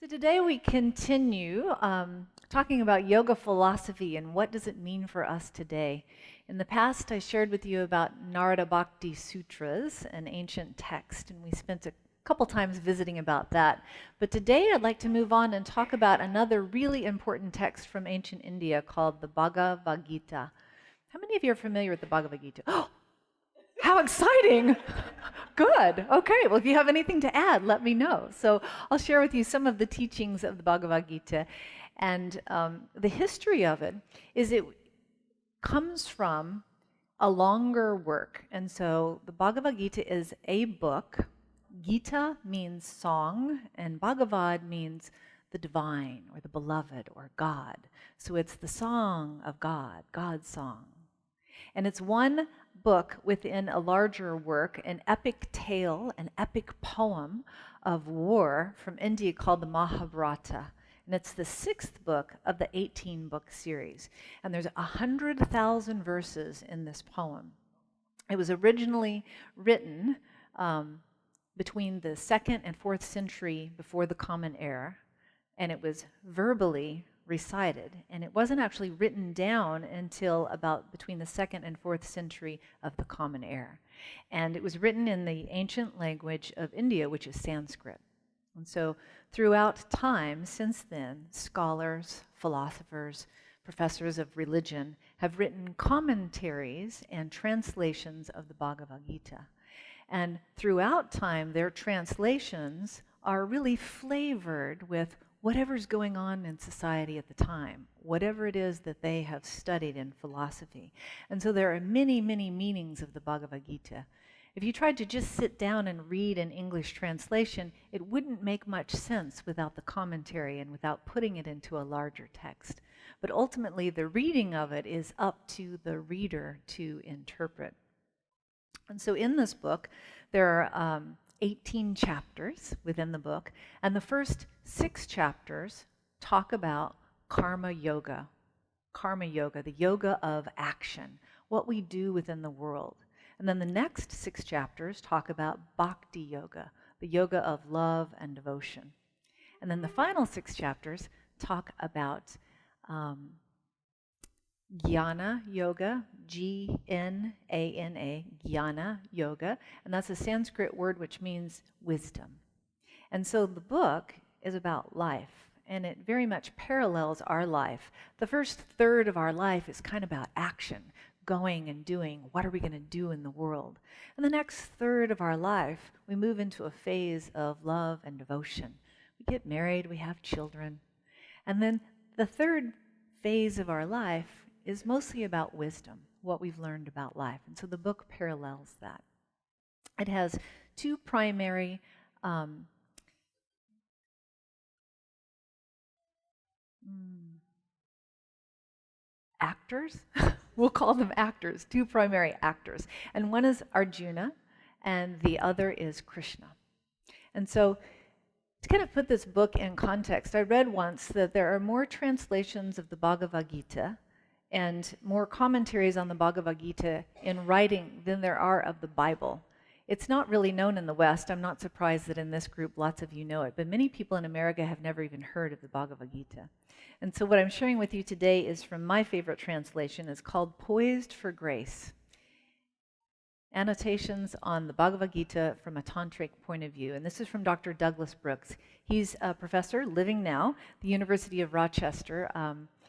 So today we continue talking about yoga philosophy and what does it mean for us today. In the past, I shared with you about Narada Bhakti Sutras, an ancient text, and we spent a couple times visiting about that. But today I'd like to move on and talk about another really important text from ancient India called the Bhagavad Gita. How many of you are familiar with the Bhagavad Gita? Oh, how exciting! Good. Okay. Well, if you have anything to add, let me know. So I'll share with you some of the teachings of the Bhagavad Gita. And the history of it is it comes from a longer work. And so the Bhagavad Gita is a book. Gita means song, and Bhagavad means the divine or the beloved or God. So it's the song of God, God's song. And it's one book within a larger work, an epic tale, an epic poem of war from India called the Mahabharata. And it's the 6th book of the 18-book series. And there's 100,000 verses in this poem. It was originally written between the 2nd and 4th century before the Common Era, and it was verbally recited, and it wasn't actually written down until about between the 2nd and 4th century of the Common Era. And it was written in the ancient language of India, which is Sanskrit. And so throughout time since then, scholars, philosophers, professors of religion have written commentaries and translations of the Bhagavad Gita. And throughout time, their translations are really flavored with whatever's going on in society at the time, whatever it is that they have studied in philosophy. And so there are many, many meanings of the Bhagavad Gita. If you tried to just sit down and read an English translation, it wouldn't make much sense without the commentary and without putting it into a larger text. But ultimately, the reading of it is up to the reader to interpret. And so in this book, there are 18 chapters within the book, and the first 6 chapters talk about karma yoga, the yoga of action, what we do within the world. And then the next 6 chapters talk about bhakti yoga, the yoga of love and devotion. And then the final 6 chapters talk about Jnana Yoga, G-N-A-N-A, Jnana Yoga, and that's a Sanskrit word which means wisdom. And so the book is about life, and it very much parallels our life. The first third of our life is kind of about action, going and doing, what are we going to do in the world? And the next third of our life, we move into a phase of love and devotion. We get married, we have children. And then the third phase of our life is mostly about wisdom, what we've learned about life. And so the book parallels that. It has 2 primary actors. We'll call them actors, 2 primary actors. And one is Arjuna, and the other is Krishna. And so to kind of put this book in context, I read once that there are more translations of the Bhagavad Gita and more commentaries on the Bhagavad Gita in writing than there are of the Bible. It's not really known in the West. I'm not surprised that in this group lots of you know it, but many people in America have never even heard of the Bhagavad Gita. And so what I'm sharing with you today is from my favorite translation. It's called Poised for Grace. Annotations on the Bhagavad Gita from a tantric point of view. And this is from Dr. Douglas Brooks. He's a professor living now at the University of Rochester.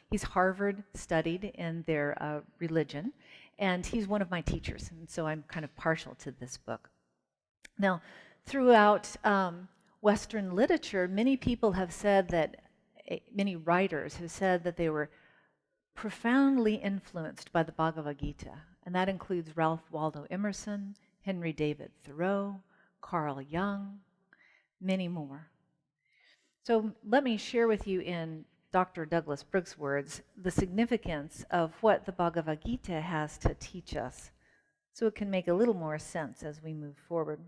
He's Harvard studied in their religion, and he's one of my teachers, and so I'm kind of partial to this book. Now, throughout Western literature, many people have said that, many writers have said that they were profoundly influenced by the Bhagavad Gita, and that includes Ralph Waldo Emerson, Henry David Thoreau, Carl Jung, many more. So let me share with you in Dr. Douglas Brooks' words, the significance of what the Bhagavad Gita has to teach us, so it can make a little more sense as we move forward.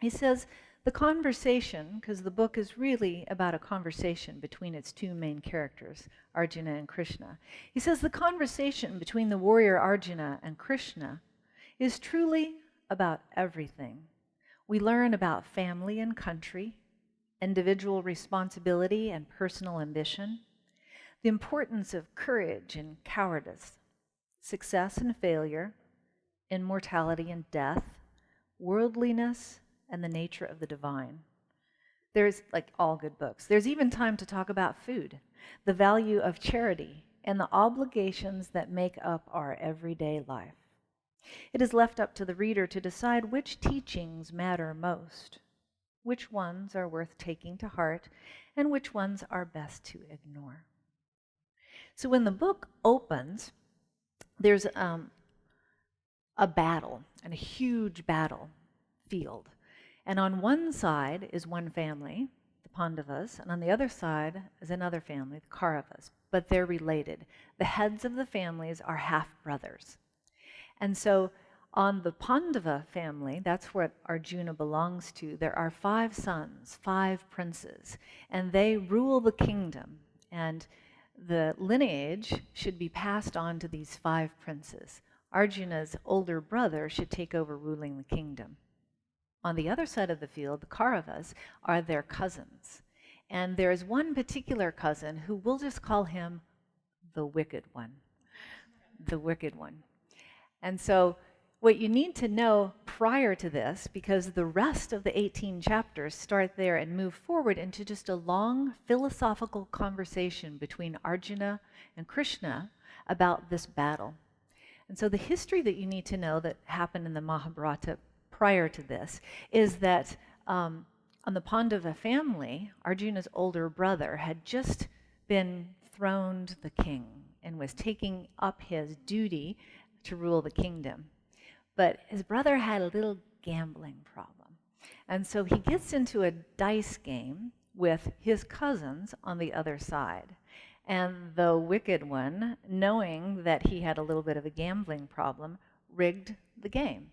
He says, the conversation, because the book is really about a conversation between its 2 main characters, Arjuna and Krishna. He says the conversation between the warrior Arjuna and Krishna is truly about everything. We learn about family and country, individual responsibility and personal ambition, the importance of courage and cowardice, success and failure, immortality and death, worldliness, and the nature of the divine. There's, like all good books, there's even time to talk about food, the value of charity, and the obligations that make up our everyday life. It is left up to the reader to decide which teachings matter most, which ones are worth taking to heart, and which ones are best to ignore. So when the book opens, there's a battle, and a huge battlefield. And on one side is one family, the Pandavas, and on the other side is another family, the Kauravas, but they're related. The heads of the families are half-brothers. And so on the Pandava family, that's what Arjuna belongs to, there are 5 sons, 5 princes, and they rule the kingdom. And the lineage should be passed on to these 5 princes. Arjuna's older brother should take over ruling the kingdom. On the other side of the field, the Kauravas are their cousins. And there is one particular cousin who we'll just call him the wicked one. The wicked one. And so what you need to know prior to this, because the rest of the 18 chapters start there and move forward into just a long philosophical conversation between Arjuna and Krishna about this battle. And so the history that you need to know that happened in the Mahabharata prior to this is that on the Pandava family, Arjuna's older brother had just been throned the king and was taking up his duty to rule the kingdom. But his brother had a little gambling problem. And so he gets into a dice game with his cousins on the other side. And the wicked one, knowing that he had a little bit of a gambling problem, rigged the game.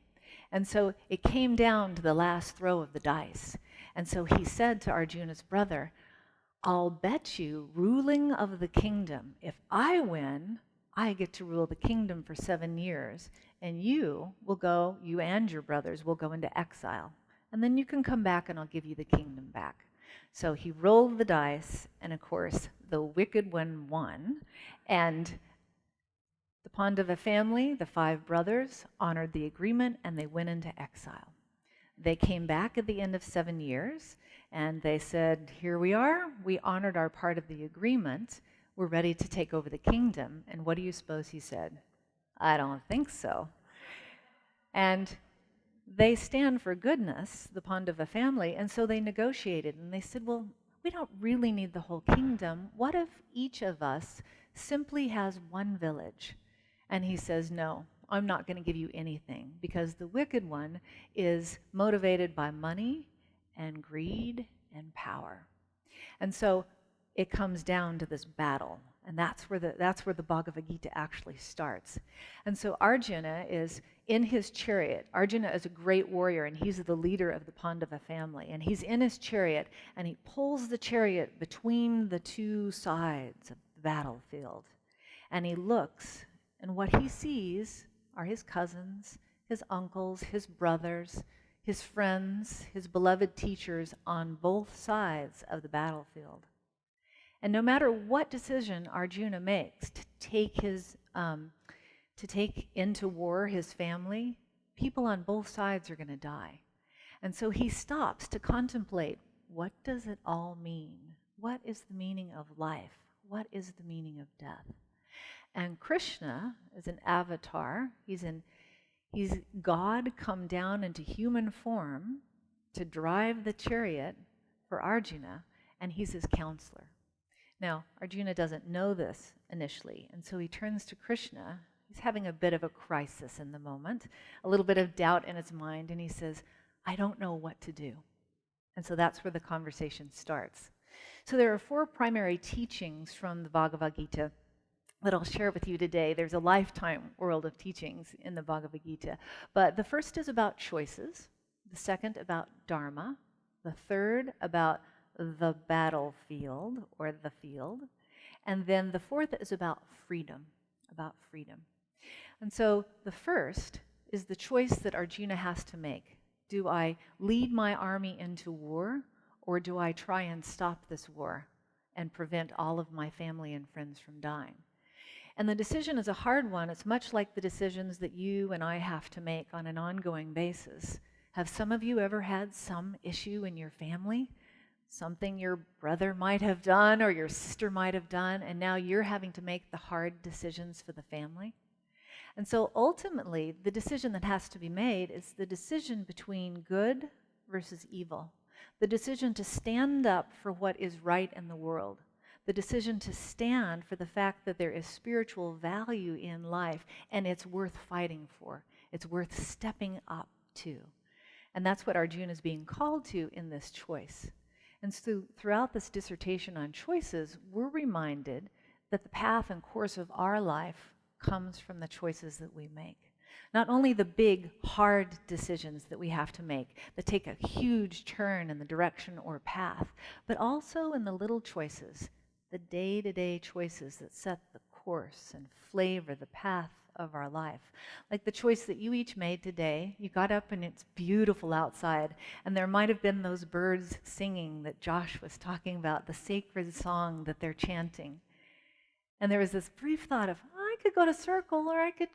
And so it came down to the last throw of the dice. And so he said to Arjuna's brother, I'll bet you ruling of the kingdom, if I win, I get to rule the kingdom for 7 years, and you and your brothers will go into exile. And then you can come back and I'll give you the kingdom back. So he rolled the dice, and of course, the wicked one won. And the Pandava family, the 5 brothers, honored the agreement, and they went into exile. They came back at the end of 7 years, and they said, here we are. We honored our part of the agreement. We're ready to take over the kingdom. And what do you suppose he said? I don't think so. And they stand for goodness, the Pandava family, and so they negotiated, and they said, well, we don't really need the whole kingdom. What if each of us simply has one village? And he says, no, I'm not going to give you anything, because the wicked one is motivated by money and greed and power. And so it comes down to this battle, and that's where the Bhagavad Gita actually starts. And so Arjuna is in his chariot. Arjuna is a great warrior, and he's the leader of the Pandava family. And he's in his chariot, and he pulls the chariot between the 2 sides of the battlefield. And he looks, and what he sees are his cousins, his uncles, his brothers, his friends, his beloved teachers on both sides of the battlefield. And no matter what decision Arjuna makes to take into war his family, people on both sides are going to die. And so he stops to contemplate, what does it all mean? What is the meaning of life? What is the meaning of death? And Krishna is an avatar. He's God come down into human form to drive the chariot for Arjuna, and he's his counselor. Now, Arjuna doesn't know this initially, and so he turns to Krishna. He's having a bit of a crisis in the moment, a little bit of doubt in his mind, and he says, I don't know what to do. And so that's where the conversation starts. So there are 4 primary teachings from the Bhagavad Gita that I'll share with you today. There's a lifetime world of teachings in the Bhagavad Gita. But the first is about choices, the second about dharma, the third about the battlefield or the field, and then the fourth is about freedom, And so the first is the choice that Arjuna has to make. Do I lead my army into war, or do I try and stop this war and prevent all of my family and friends from dying? And the decision is a hard one. It's much like the decisions that you and I have to make on an ongoing basis. Have some of you ever had some issue in your family? Something your brother might have done or your sister might have done, and now you're having to make the hard decisions for the family? And so ultimately, the decision that has to be made is the decision between good versus evil. The decision to stand up for what is right in the world. The decision to stand for the fact that there is spiritual value in life and it's worth fighting for. It's worth stepping up to. And that's what Arjuna is being called to in this choice. And so throughout this dissertation on choices, we're reminded that the path and course of our life comes from the choices that we make. Not only the big, hard decisions that we have to make that take a huge turn in the direction or path, but also in the little choices, the day-to-day choices that set the course and flavor the path of our life. Like the choice that you each made today. You got up and it's beautiful outside, and there might have been those birds singing that Josh was talking about, the sacred song that they're chanting. And there was this brief thought of, I could go to Circle, or I could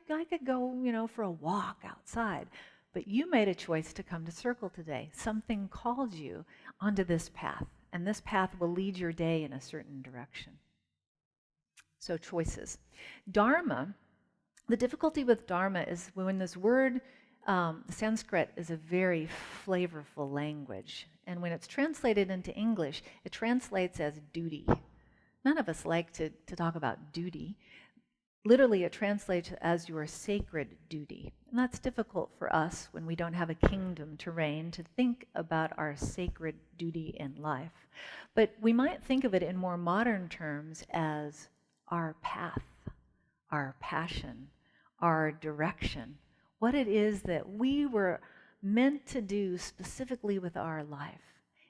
go, for a walk outside. But you made a choice to come to Circle today. Something called you onto this path, and this path will lead your day in a certain direction. So choices. Dharma, the difficulty with dharma is when this word, Sanskrit is a very flavorful language. And when it's translated into English, it translates as duty. None of us like to talk about duty. Literally, it translates as your sacred duty. And that's difficult for us when we don't have a kingdom to reign to think about our sacred duty in life. But we might think of it in more modern terms as our path, our passion, our direction, what it is that we were meant to do specifically with our life.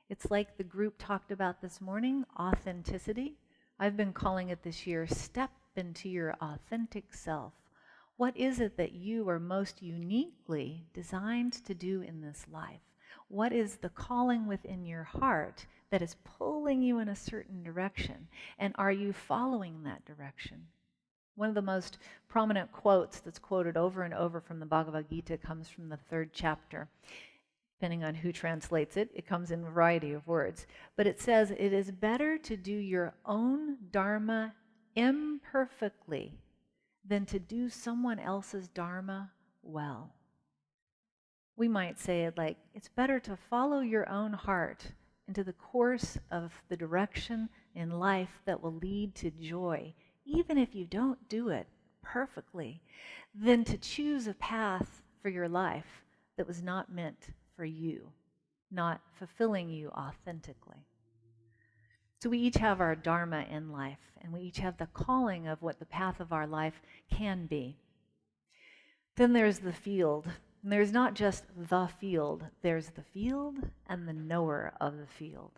It's like the group talked about this morning, authenticity. I've been calling it this year, step into your authentic self. What is it that you are most uniquely designed to do in this life? What is the calling within your heart that is pulling you in a certain direction? And are you following that direction? One of the most prominent quotes that's quoted over and over from the Bhagavad Gita comes from the 3rd chapter. Depending on who translates it, it comes in a variety of words. But it says, it is better to do your own dharma imperfectly than to do someone else's dharma well. We might say it like, it's better to follow your own heart into the course of the direction in life that will lead to joy, even if you don't do it perfectly, than to choose a path for your life that was not meant for you, not fulfilling you authentically. So we each have our dharma in life, and we each have the calling of what the path of our life can be. Then there's the field. And there's not just the field, there's the field and the knower of the field.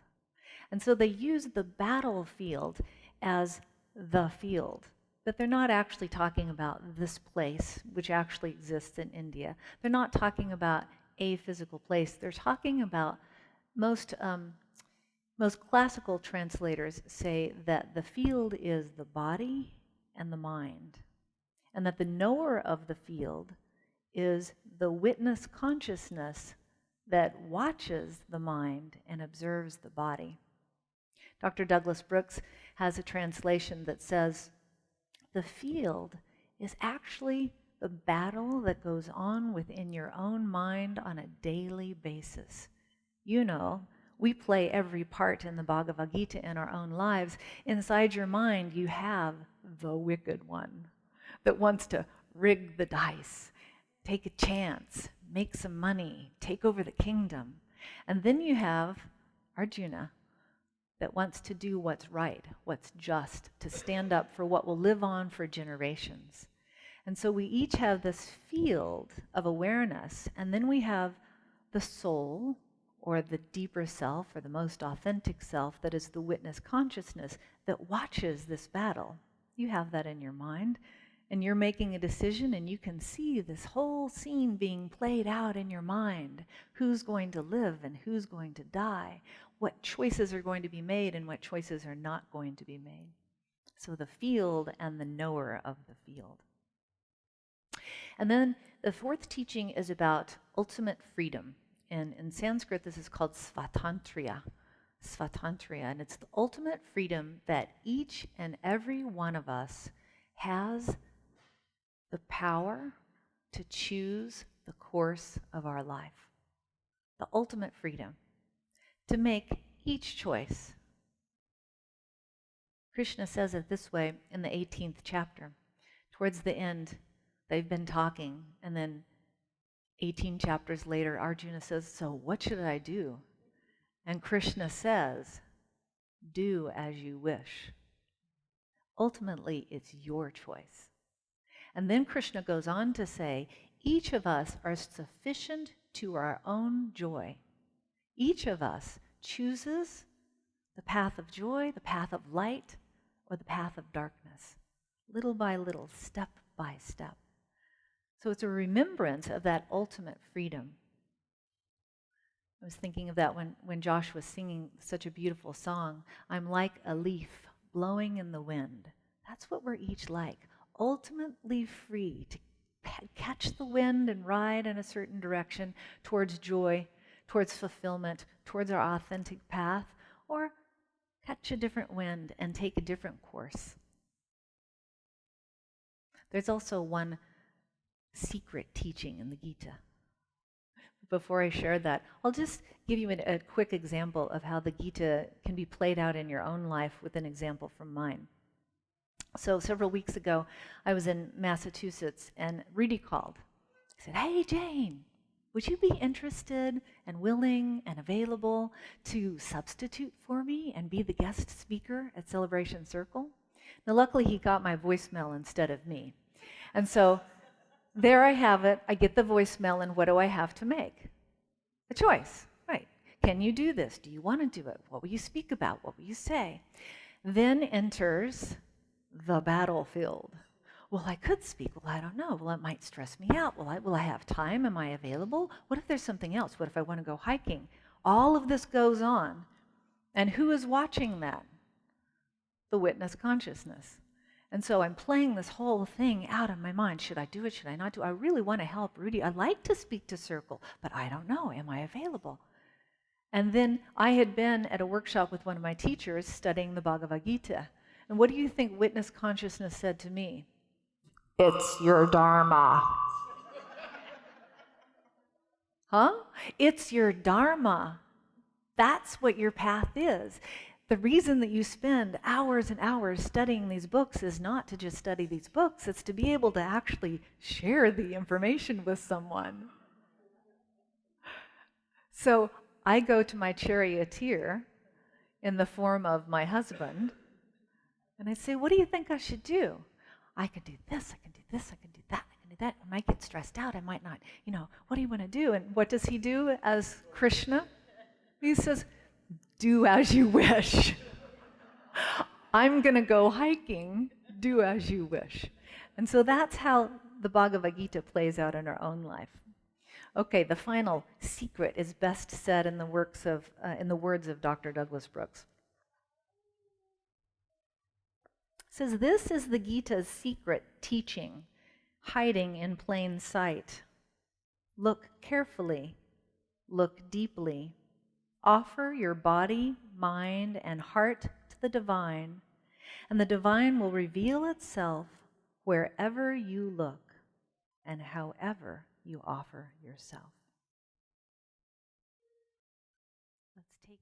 And so they use the battlefield as the field, but they're not actually talking about this place, which actually exists in India. They're not talking about a physical place. They're talking about most classical translators say that the field is the body and the mind, and that the knower of the field is the witness consciousness that watches the mind and observes the body. Dr. Douglas Brooks has a translation that says, the field is actually the battle that goes on within your own mind on a daily basis. You know, we play every part in the Bhagavad Gita in our own lives. Inside your mind, you have the wicked one that wants to rig the dice, take a chance, make some money, take over the kingdom. And then you have Arjuna that wants to do what's right, what's just, to stand up for what will live on for generations. And so we each have this field of awareness, and then we have the soul, or the deeper self, or the most authentic self, that is the witness consciousness that watches this battle. You have that in your mind. and you're making a decision, and you can see this whole scene being played out in your mind. Who's going to live and who's going to die? What choices are going to be made and what choices are not going to be made. So the field and the knower of the field. And then the fourth teaching is about ultimate freedom. And in Sanskrit, this is called svatantriya. Svatantriya. And it's the ultimate freedom that each and every one of us has the power to choose the course of our life. The ultimate freedom to make each choice. Krishna says it this way in the 18th chapter. Towards the end, they've been talking, and then 18 chapters later, Arjuna says, so what should I do? And Krishna says, do as you wish. Ultimately, it's your choice. And then Krishna goes on to say, each of us are sufficient to our own joy. Each of us chooses the path of joy, the path of light, or the path of darkness, little by little, step by step. So it's a remembrance of that ultimate freedom. I was thinking of that when Josh was singing such a beautiful song, I'm like a leaf blowing in the wind. That's what we're each like. Ultimately free to catch the wind and ride in a certain direction towards joy, towards fulfillment, towards our authentic path, or catch a different wind and take a different course. There's also one secret teaching in the Gita. Before I share that, I'll just give you a quick example of how the Gita can be played out in your own life with an example from mine. So several weeks ago, I was in Massachusetts, and Rudy called. He said, hey, Jane, would you be interested and willing and available to substitute for me and be the guest speaker at Celebration Circle? Now, luckily, he got my voicemail instead of me. And so there I have it. I get the voicemail, and what do I have to make? A choice, right? Can you do this? Do you want to do it? What will you speak about? What will you say? Then enters the battlefield. Well, I could speak. Well, I don't know. Well, it might stress me out. Will I have time? Am I available? What if there's something else? What if I want to go hiking? All of this goes on. And who is watching that? The witness consciousness. And so I'm playing this whole thing out in my mind. Should I do it? Should I not do it? I really want to help Rudy. I'd like to speak to Circle, but I don't know. Am I available? And then I had been at a workshop with one of my teachers studying the Bhagavad Gita. And what do you think witness consciousness said to me? It's your dharma. Huh? It's your dharma. That's what your path is. The reason that you spend hours and hours studying these books is not to just study these books, it's to be able to actually share the information with someone. So I go to my charioteer in the form of my husband, and I say, what do you think I should do? I can do this, I can do this, I can do that, I can do that. I might get stressed out, I might not. What do you want to do? And what does he do as Krishna? He says, do as you wish. I'm going to go hiking, do as you wish. And so that's how the Bhagavad Gita plays out in our own life. Okay, the final secret is best said in the words of Dr. Douglas Brooks. It says, this is the Gita's secret teaching, hiding in plain sight. Look carefully, look deeply. Offer your body, mind, and heart to the divine, and the divine will reveal itself wherever you look and however you offer yourself. Let's take